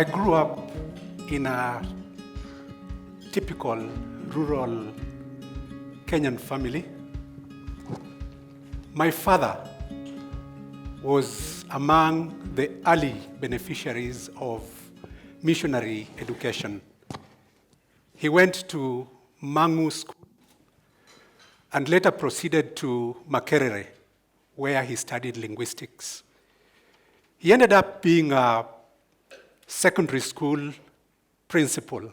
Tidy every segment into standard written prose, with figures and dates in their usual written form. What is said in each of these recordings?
I grew up in a typical rural Kenyan family. My father was among the early beneficiaries of missionary education. He went to Mangu School and later proceeded to Makerere, where he studied linguistics. He ended up being a secondary school principal.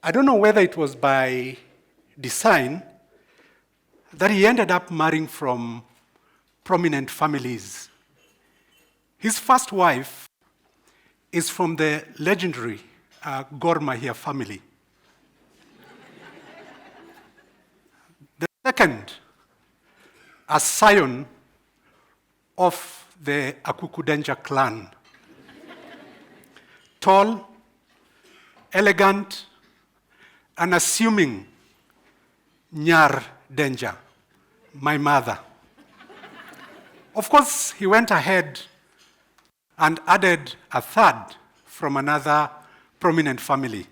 I don't know whether it was by design that he ended up marrying from prominent families. His first wife is from the legendary Gor Mahia family. The second, a scion of the Akuku clan. Tall, elegant, unassuming Nyar Denja, my mother. Of course, he went ahead and added a third from another prominent family.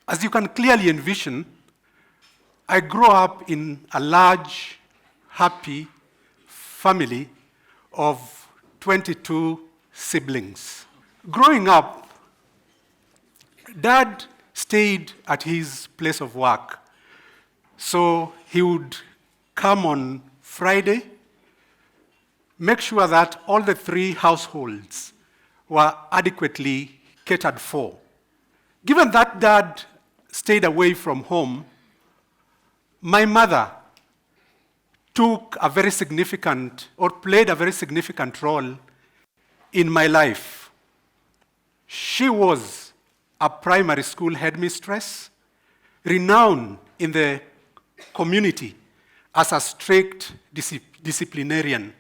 As you can clearly envision, I grew up in a large, happy family of 22 siblings. Growing up, Dad stayed at his place of work. So he would come on Friday, make sure that all the three households were adequately catered for. Given that Dad stayed away from home, my mother took a very significant, or played a very significant role in my life. She was a primary school headmistress, renowned in the community as a strict disciplinarian.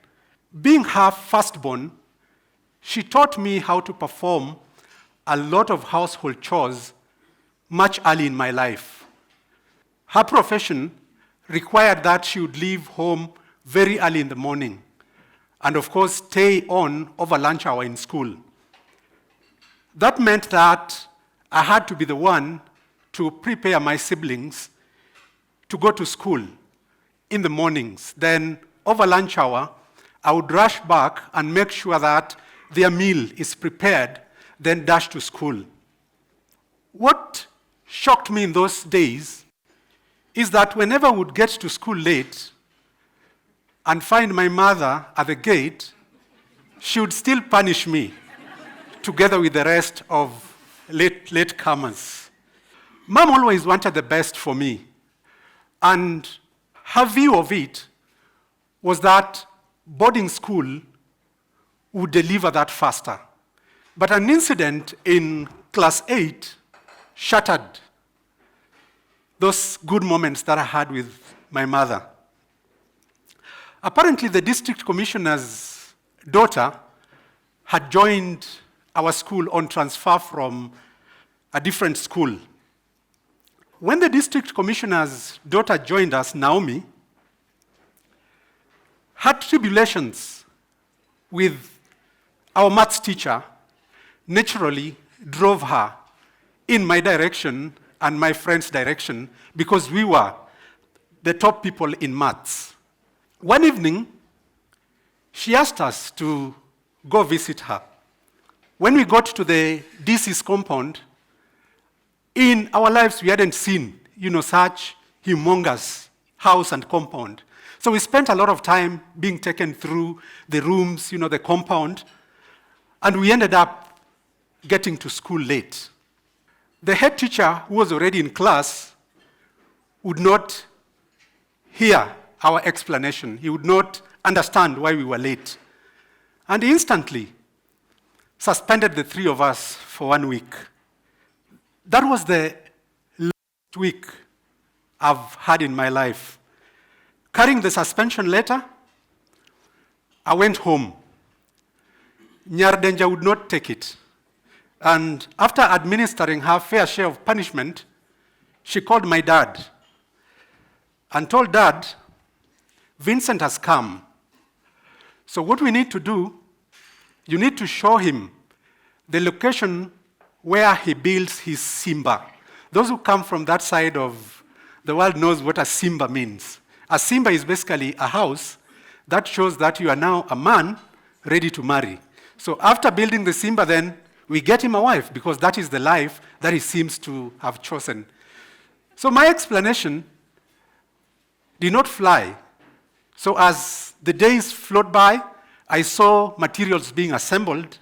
Being her firstborn, she taught me how to perform a lot of household chores much early in my life. Her profession required that she would leave home very early in the morning and, of course, stay on over lunch hour in school. That meant that I had to be the one to prepare my siblings to go to school in the mornings. Then, over lunch hour, I would rush back and make sure that their meal is prepared, then dash to school. What shocked me in those days is that whenever I would get to school late and find my mother at the gate, she would still punish me together with the rest of latecomers. Mom always wanted the best for me, and her view of it was that boarding school would deliver that faster. But an incident in class 8 shattered those good moments that I had with my mother. Apparently, the district commissioner's daughter had joined our school on transfer from a different school. When the district commissioner's daughter joined us, Naomi, her tribulations with our maths teacher naturally drove her in my direction and my friend's direction because we were the top people in maths. One evening, she asked us to go visit her. When we got to the DC's compound, in our lives we hadn't seen, such humongous house and compound. So we spent a lot of time being taken through the rooms, the compound, and we ended up getting to school late. The head teacher, who was already in class, would not hear our explanation. He would not understand why we were late. And instantly suspended the three of us for 1 week. That was the last week I've had in my life. Carrying the suspension letter, I went home. Nyar Denja would not take it. And after administering her fair share of punishment, she called my dad and told Dad, Vincent has come. So what we need to do, you need to show him the location where he builds his Simba. Those who come from that side of the world knows what a Simba means. A Simba is basically a house that shows that you are now a man ready to marry. So after building the Simba, then we get him a wife because that is the life that he seems to have chosen. So my explanation did not fly. So as the days flowed by, I saw materials being assembled,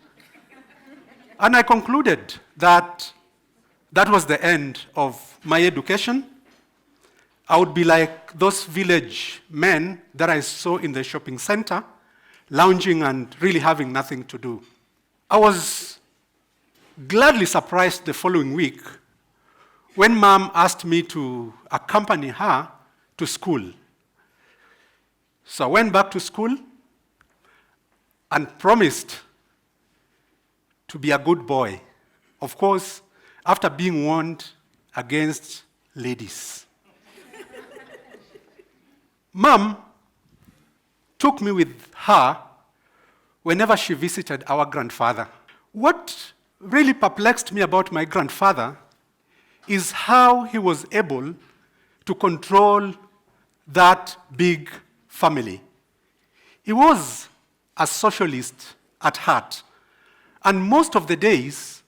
and I concluded that that was the end of my education. I would be like those village men that I saw in the shopping center, lounging and really having nothing to do. I was gladly surprised the following week when Mom asked me to accompany her to school. So I went back to school and promised to be a good boy. Of course, after being warned against ladies. Mom took me with her whenever she visited our grandfather. What really perplexed me about my grandfather is how he was able to control that big family. He was a socialist at heart, and most of the days,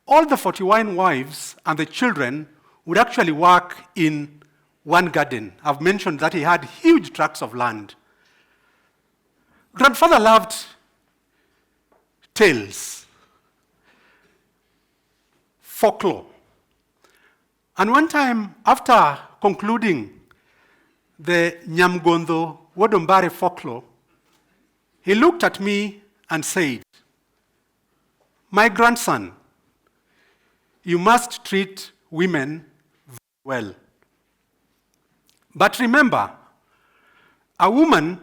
all the 41 wives and the children would actually work in one garden. I've mentioned that he had huge tracts of land. Grandfather loved tales, folklore. And one time, after concluding the Nyamgondo Wodombare folklore, he looked at me and said, "My grandson, you must treat women very well. But remember, a woman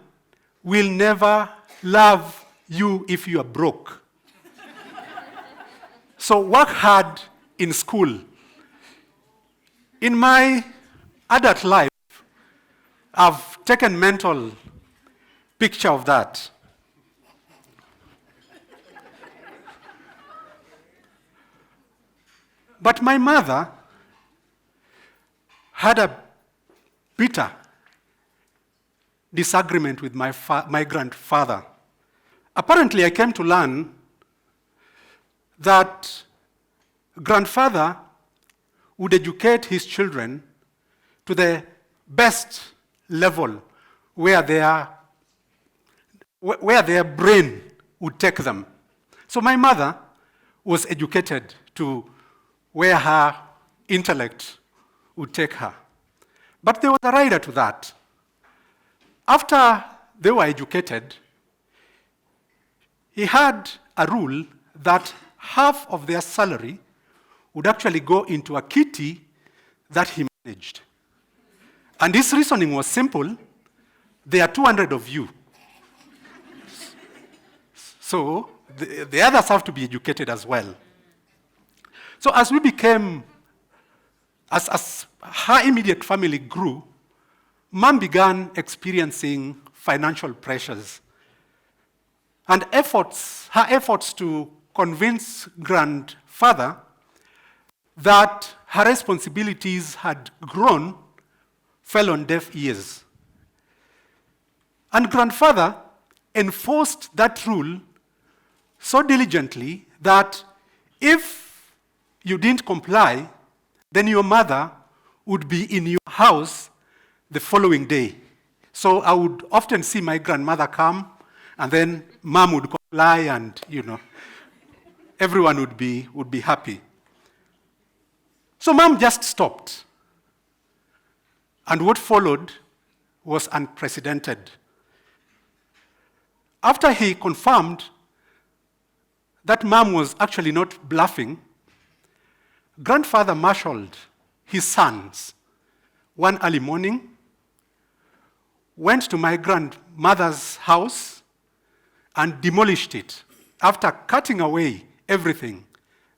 will never love you if you are broke. So work hard in school." In my adult life, I've taken mental picture of that. But my mother had a bitter disagreement with my grandfather. Apparently, I came to learn that grandfather would educate his children to the best level where their brain would take them. So my mother was educated to where her intellect would take her. But there was a rider to that. After they were educated, he had a rule that half of their salary would actually go into a kitty that he managed. And this reasoning was simple. There are 200 of you. So the others have to be educated as well. So as we became, as her immediate family grew, Mom began experiencing financial pressures. And her efforts to convince grandfather that her responsibilities had grown fell on deaf ears. And grandfather enforced that rule so diligently that if you didn't comply, then your mother would be in your house the following day. So I would often see my grandmother come, and then Mom would comply, and everyone would be happy. So Mom just stopped. And what followed was unprecedented. After he confirmed that Mom was actually not bluffing, grandfather marshaled his sons one early morning, went to my grandmother's house and demolished it after cutting away everything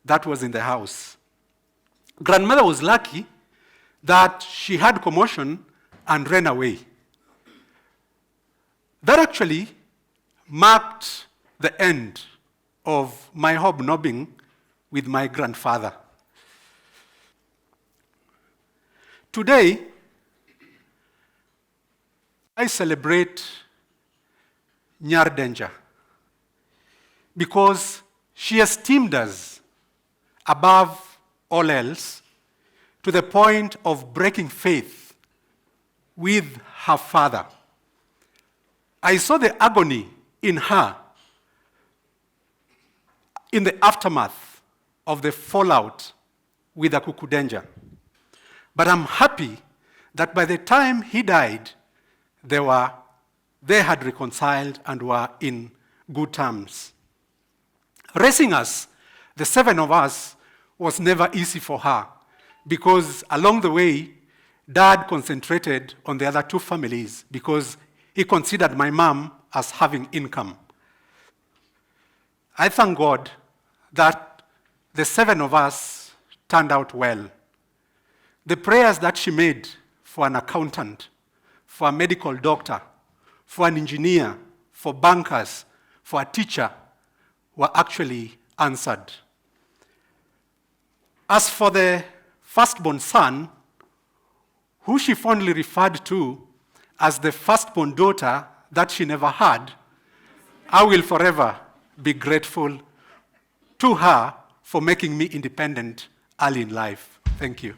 that was in the house. Grandmother was lucky that she had commotion and ran away. That actually marked the end of my hobnobbing with my grandfather. Today, I celebrate Nyardenja because she esteemed us above all else to the point of breaking faith with her father. I saw the agony in her in the aftermath of the fallout with Akuku Denja. But I'm happy that by the time he died, they had reconciled and were in good terms. Raising us, the 7 of us, was never easy for her because along the way, Dad concentrated on the other 2 families because he considered my mom as having income. I thank God that the 7 of us turned out well. The prayers that she made for an accountant, for a medical doctor, for an engineer, for bankers, for a teacher, were actually answered. As for the firstborn son, who she fondly referred to as the firstborn daughter that she never had, I will forever be grateful to her for making me independent early in life. Thank you.